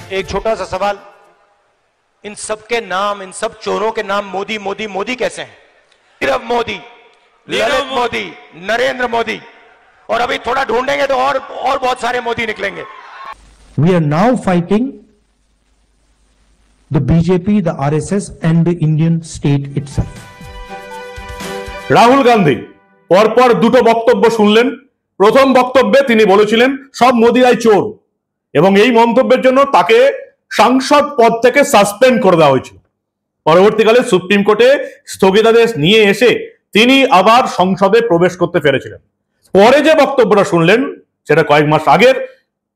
एक छोटा सा सवाल, इन सब के नाम, इन सब चोरों के नाम मोदी मोदी मोदी कैसे हैं? नीरव मोदी, ललित मोदी, नरेंद्र मोदी, और अभी थोड़ा ढूंढेंगे तो और बहुत सारे मोदी निकलेंगे। We are now fighting the BJP, the RSS and the Indian state itself. Rahul Gandhi পরপর দুটো বক্তব্য শুনলেন। প্রথম বক্তব্যে তিনি বলেছিলেন সব মোদিরাই চোর, এবং এই মন্তব্যের জন্য তাকে সাংসদ পদ থেকে সাসপেন্ড করে দেওয়া হয়েছিল। পরবর্তীকালে সুপ্রিম কোর্টে স্থগিতাদেশ নিয়ে এসে তিনি আবার সংসদে প্রবেশ করতে পেরেছিলেন। পরে যে বক্তব্যটা শুনলেন সেটা কয়েক মাস আগের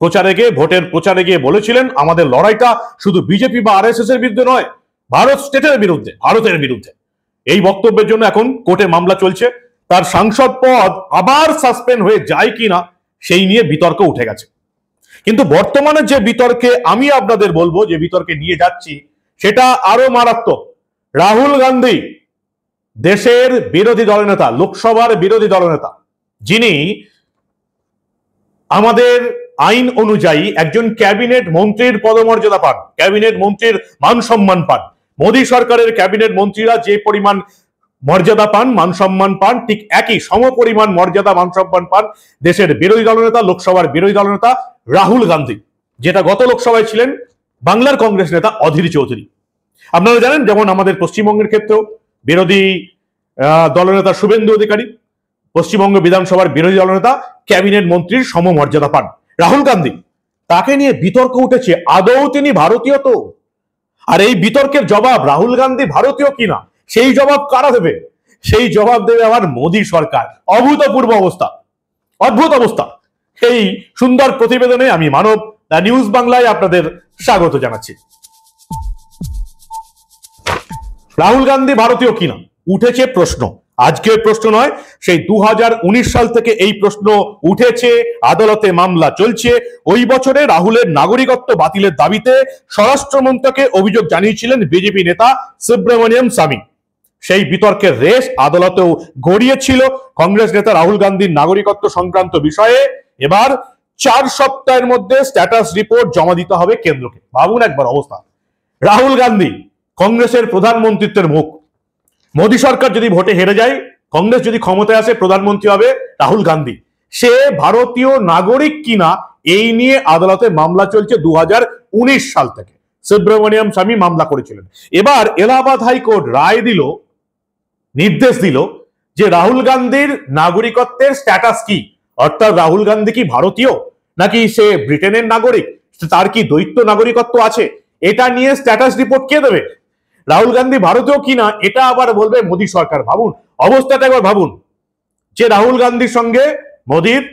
প্রচারে গিয়ে, ভোটের প্রচারে গিয়ে বলেছিলেন আমাদের লড়াইটা শুধু বিজেপি বা আরএসএস এর বিরুদ্ধে নয়, ভারত স্টেটের বিরুদ্ধে, ভারতের বিরুদ্ধে। এই বক্তব্যের জন্য এখন কোর্টে মামলা চলছে। তার সাংসদ পদ আবার সাসপেন্ড হয়ে যায় কিনা সেই নিয়ে বিতর্ক উঠে গেছে। কিন্তু বর্তমানে যে বিতর্কে আমি আপনাদের বলবো, যে বিতর্কে নিয়ে যাচ্ছি, সেটা আরো মারাত্মক। রাহুল গান্ধী দেশের বিরোধী দলনেতা, লোকসভার বিরোধী দলনেতা, যিনি আমাদের আইন অনুযায়ী একজন ক্যাবিনেট মন্ত্রীর পদমর্যাদা পান, ক্যাবিনেট মন্ত্রীর মান সম্মান পান। মোদী সরকারের ক্যাবিনেট মন্ত্রীরা যে পরিমাণ মর্যাদা পান, মান সম্মান পান, ঠিক একই সমপরিমাণ মর্যাদা, মান সম্মান পান দেশের বিরোধী দলনেতা, লোকসভার বিরোধী দলনেতা রাহুল গান্ধী, যেটা গত লোকসভায় ছিলেন বাংলার কংগ্রেস নেতা অধীর চৌধুরী। আপনারা জানেন, যেমন আমাদের পশ্চিমবঙ্গের ক্ষেত্রেও বিরোধী দলনেতা শুভেন্দু অধিকারী পশ্চিমবঙ্গ বিধানসভার বিরোধী দলনেতা, ক্যাবিনেট মন্ত্রীর সমমর্যাদা পান। রাহুল গান্ধী, তাকে নিয়ে বিতর্ক উঠেছে আদৌ তিনি ভারতীয় তো? আর এই বিতর্কের জবাব রাহুল গান্ধী ভারতীয় কিনা সেই জবাব কারা দেবে? সেই জবাব দেবে আবার মোদী সরকার। অভূতপূর্ব অবস্থা, অদ্ভুত অবস্থা। এই সুন্দর প্রতিবেদনে আমি মানব, দ্য নিউজ বাংলায় আপনাদের স্বাগত জানাচ্ছি। রাহুল গান্ধী ভারতীয় কিনা উঠেছে প্রশ্ন। আজকের প্রশ্ন নয়, সেই 2019 সাল থেকে এই প্রশ্ন উঠেছে, আদালতে মামলা চলছে। ওই বছরে রাহুলের নাগরিকত্ব বাতিলের দাবিতে স্বরাষ্ট্রমন্ত্রকে অভিযোগ জানিয়েছিলেন বিজেপি নেতা সুব্রমণিয়াম স্বামী। সেই বিতর্কের রেশ আদালতেও গড়িয়েছিল কংগ্রেস নেতা রাহুল গান্ধীর নাগরিকত্ব সংক্রান্ত বিষয়ে। এবার 4 সপ্তাহের মধ্যে স্ট্যাটাস রিপোর্ট জমা দিতে হবে কেন্দ্রকে। ভাবুন একবার অবস্থা। রাহুল গান্ধী কংগ্রেসের প্রধানমন্ত্রীত্বের মুখ। মোদী সরকার যদি ভোটে হেরে যায়, কংগ্রেস যদি ক্ষমতায় আসে, প্রধানমন্ত্রী হবে রাহুল গান্ধী। সে ভারতীয় নাগরিক কিনা এই নিয়ে আদালতে মামলা চলছে 2019 সাল থেকে। সুব্রমণিয়াম স্বামী মামলা করেছিলেন। এবার এলাহাবাদ হাইকোর্ট রায় দিল, নির্দেশ দিল যে রাহুল গান্ধীর নাগরিকত্বের স্ট্যাটাস কি, অর্থাৎ রাহুল গান্ধী কি ভারতীয় নাকি সে ব্রিটেনের নাগরিক, তার কি দ্বৈত নাগরিকত্ব আছে, এটা নিয়ে স্ট্যাটাস রিপোর্ট কে দেবে? রাহুল গান্ধী ভারতীয় কিনা এটা আবার বলবে মোদী সরকার। ভাবুন অবস্থাটা একবার, ভাবুন যে রাহুল গান্ধীর সঙ্গে মোদীর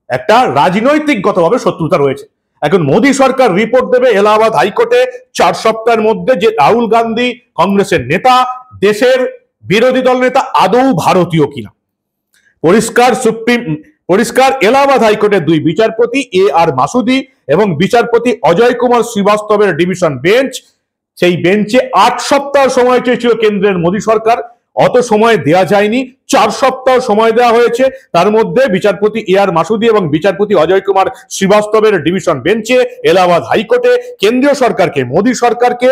একটা রাজনৈতিকগতভাবে শত্রুতা রয়েছে। এখন মোদী সরকার রিপোর্ট দেবে এলাহাবাদ হাইকোর্টে 4 সপ্তাহের মধ্যে যে রাহুল গান্ধী কংগ্রেসের নেতা, দেশের বিরোধী দল নেতা, আদৌ ভারতীয় কিনা। পরিষ্কার এলাহাবাদ হাইকোর্টের 2 বিচারপতি A.R. মাসুদি এবং বিচারপতি অজয় কুমার শ্রীবাস্তবের ডিভিশন বেঞ্চ, সেই বেঞ্চে 8 সপ্তাহ সময় চেয়েছিল কেন্দ্রের মোদী সরকার। অত সময় দেয়া যায়নি, 4 সপ্তাহ সময় দেওয়া হয়েছে। তার মধ্যে বিচারপতি A.R. মাসুদি এবং বিচারপতি অজয় কুমার শ্রীবাস্তবের ডিভিশন বেঞ্চে এলাহাবাদ হাইকোর্টে কেন্দ্রীয় সরকারকে, মোদী সরকারকে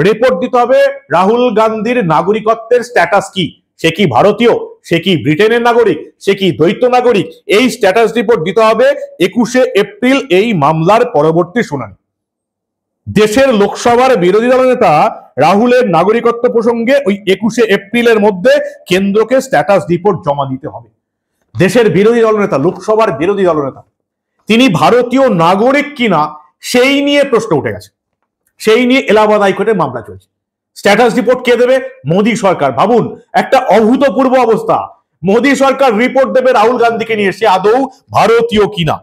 রিপোর্ট দিতে হবে রাহুল গান্ধীর নাগরিকত্বের স্ট্যাটাস কি, সে কি ভারতীয়, সে কি ব্রিটেনের নাগরিক, সে কি দ্বৈত নাগরিক। এই স্ট্যাটাস রিপোর্ট দিতে হবে 21শে এপ্রিল এই মামলার পরবর্তী শুনানি। দেশের লোকসভার বিরোধী দলনেতা রাহুলের নাগরিকত্ব প্রসঙ্গে ওই 21শে এপ্রিলের মধ্যে কেন্দ্রকে স্ট্যাটাস রিপোর্ট জমা দিতে হবে। দেশের বিরোধী দলনেতা, লোকসভার বিরোধী দলনেতা, তিনি ভারতীয় নাগরিক কিনা সেই নিয়ে প্রশ্ন উঠে গেছে। সেই নিয়ে এলাহাবাদ হাইকোর্টে মামলা চলছে। স্ট্যাটাস রিপোর্ট কে দেবে? মোদী সরকার। ভাবুন একটা অভূতপূর্ব অবস্থা। মোদী সরকার রিপোর্ট দেবে রাহুল গান্ধীকে নিয়ে, সে আদৌ ভারতীয় কিনা।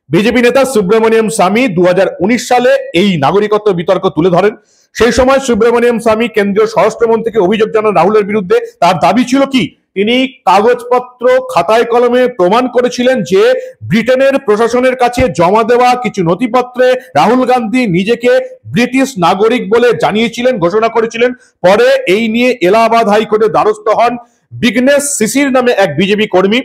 বিজেপি নেতা সুব্রমণিয়াম স্বামী 2019 সালে এই নাগরিকত্ব বিতর্ক তুলে ধরেন। সেই সময় সুব্রমণিয়াম স্বামী কেন্দ্রীয় স্বরাষ্ট্রমন্ত্রীকে অভিযোগ জানান রাহুলের বিরুদ্ধে। তার দাবি ছিল কি, তিনি কাগজপত্র খাতায় কলমে প্রমাণ করেছিলেন যে ব্রিটেনের প্রশাসনের কাছে জমা দেওয়া কিছু নথিপত্রে রাহুল গান্ধী নিজেকে ব্রিটিশ নাগরিক বলে জানিয়েছিলেন, ঘোষণা করেছিলেন। পরে এই নিয়ে এলাহাবাদ হাইকোর্টের দ্বারস্থ হন বিঘ্নেশ শিশির নামে এক বিজেপি কর্মী।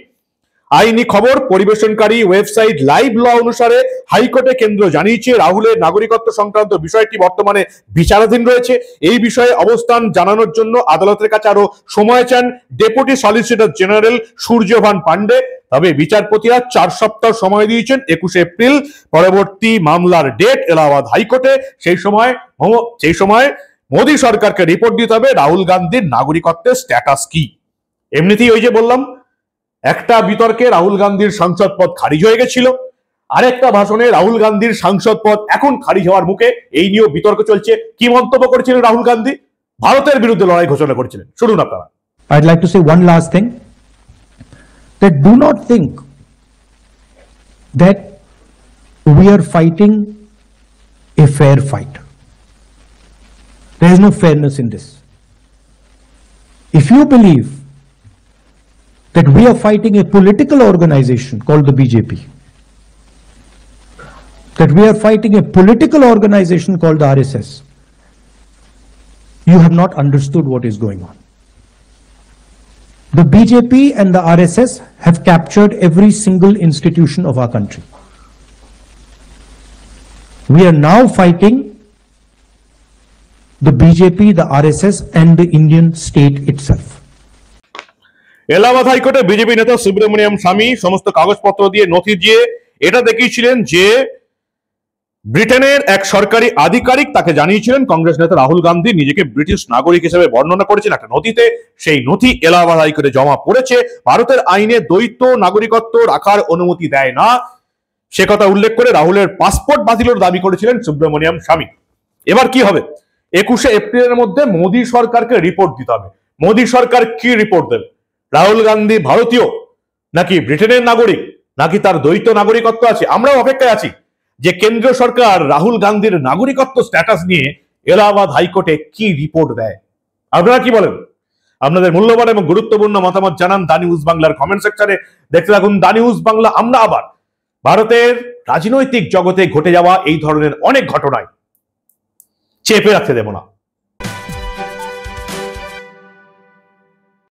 আইনি খবর পরিবেশনকারী ওয়েবসাইট লাইভ ল অনুসারে হাইকোর্টে কেন্দ্র জানিয়েছে রাহুলের নাগরিকত্ব সংক্রান্ত বিষয়টি বর্তমানে বিচারাধীন রয়েছে। এই বিষয়ে অবস্থান জানানোর জন্য আদালতের কাছে আরো সময় চান ডেপুটি সলিসিটর জেনারেল সূর্যভান পান্ডে। তবে বিচারপতিরা 4 সপ্তাহ সময় দিয়েছেন 21 এপ্রিল পরবর্তী মামলার ডেট এলাহাবাদ হাইকোর্টে। সেই সময় মোদী সরকারকে রিপোর্ট দিতে হবে রাহুল গান্ধীর নাগরিকত্বের স্ট্যাটাস কি। এমনিতেই ওই যে বললাম, একটা বিতর্কে রাহুল গান্ধীর সাংসদ পদ খারিজ হয়ে গেছিল, আরেকটা ভাষণে রাহুল গান্ধীর সাংসদ পদ এখন খারিজ হওয়ার মুখে, এই নিয়েও বিতর্ক চলছে। কি মন্তব্য করেছিলেন রাহুল গান্ধী? ভারতের বিরুদ্ধে লড়াই ঘোষণা করেছিলেন, শুনুন আপনারা। I'd like to say one last thing, that do not think that we are fighting a fair fight. There is no fairness in this. If you believe that we are fighting a political organization called the BJP, that we are fighting a political organization called the RSS, you have not understood what is going on. The BJP and the RSS have captured every single institution of our country. We are now fighting the BJP, the RSS and the Indian state itself. Allahabad হাইকোর্টে BJP নেতা সুব্রমণিয়াম স্বামী সমস্ত কাগজপত্র দিয়ে নথি দিয়ে এটা দেখিয়েছিলেন যে ব্রিটেনের এক সরকারি আধিকারিক তাকে জানিয়েছিলেন কংগ্রেস নেতা রাহুল গান্ধী নিজেকে ব্রিটিশ নাগরিক হিসেবে বর্ণনা করেছেন একটা নথিতে। সেই নথি এলাহাবাদ হাইকোর্টে জমা পড়েছে। ভারতের আইনে দ্বৈত নাগরিকত্ব রাখার অনুমতি দেয় না, সে কথা উল্লেখ করে রাহুলের পাসপোর্ট বাতিলের দাবি করেছিলেন সুব্রমণিয়াম স্বামী। এবার কি হবে? 21 এপ্রিলের মধ্যে মোদী সরকারকে রিপোর্ট দিতে হবে। মোদী সরকার কি রিপোর্ট দেবে? রাহুল গান্ধী ভারতীয় নাকি ব্রিটেনের নাগরিক, নাকি তার দ্বৈত নাগরিকত্ব আছে? আমরাও অপেক্ষায় আছি যে কেন্দ্র সরকার রাহুল গান্ধীর নাগরিকত্ব স্ট্যাটাস নিয়ে এলাহাবাদ হাইকোর্টে কি রিপোর্ট দেয়। আপনারা কি বলেন? আপনাদের মূল্যবান এবং গুরুত্বপূর্ণ মতামত জানান দা নিউজ বাংলার কমেন্ট সেকশনে। দেখতে থাকুন দা নিউজ বাংলা। আমরা আবার ভারতের রাজনৈতিক জগতে ঘটে যাওয়া এই ধরনের অনেক ঘটনায় চেপে রাখতে দেব না।